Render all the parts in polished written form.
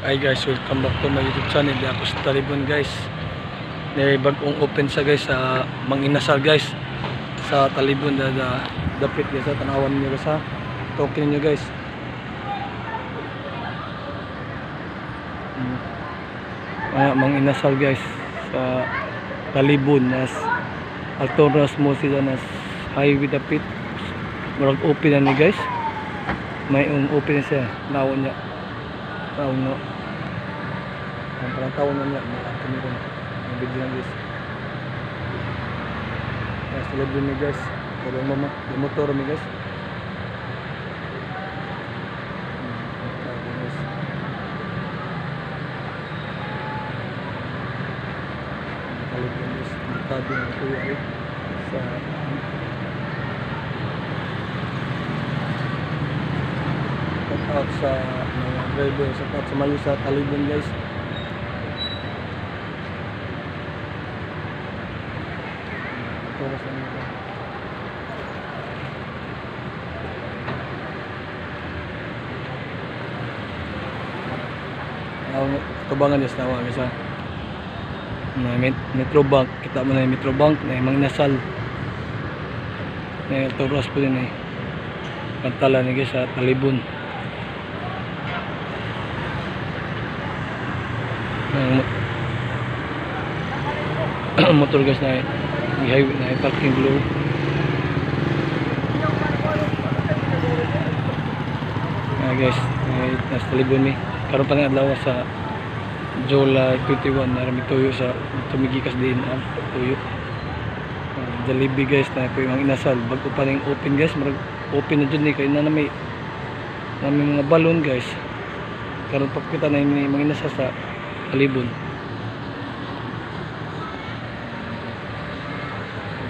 Hi guys, welcome back to my YouTube channel. Di ako sa Talibon guys. Bagong open sa guys sa Manginasal guys. Sa Talibon dapit guys sa tanawan niyo guys ha. Token niyo guys. Manginasal guys sa Talibon nas Altoras mo sila nas highway dapit. Murag open na ni guys. May open siya. Nawon niya. Nawon no. Ang parang taon na niya, mga tumirong ang video na guys. Kaya sila din ni guys, parang yung motor mi guys. Kalit yung guys, matado ng kuya ay sa cut out sa mga driver, sa cut sa mayo sa Talibon guys. Tubangan guys na wag sa Metrobank, kita mo na yung Metrobank na yung Manginasal na yung Toros po din pantala ni guys sa Talibon. Motor guys na highway na parking below. Guys, nasa Talibon ni karon pa nga adlaw sa July 21 narami tuyo sa tumigikas din ang tuyo. Jollibee guys na po yung inasal bago pa ring open guys, marag open na dyan kay na may mga balon guys. Karon pa kita na yung mga inasal sa Talibon.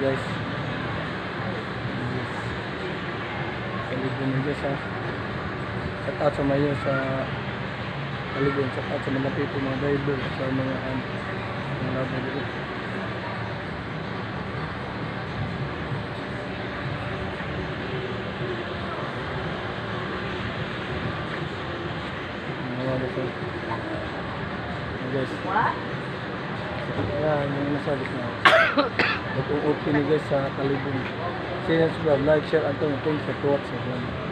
Guys, Talibon guys ha. Shout out sa mayo sa Talibon, shout out sa mga people, mga driver, sa mga laban dito. Guys, yan yung nasabi na mag-open guys sa Talibon. Share and subscribe, like, share, and thanks for watching.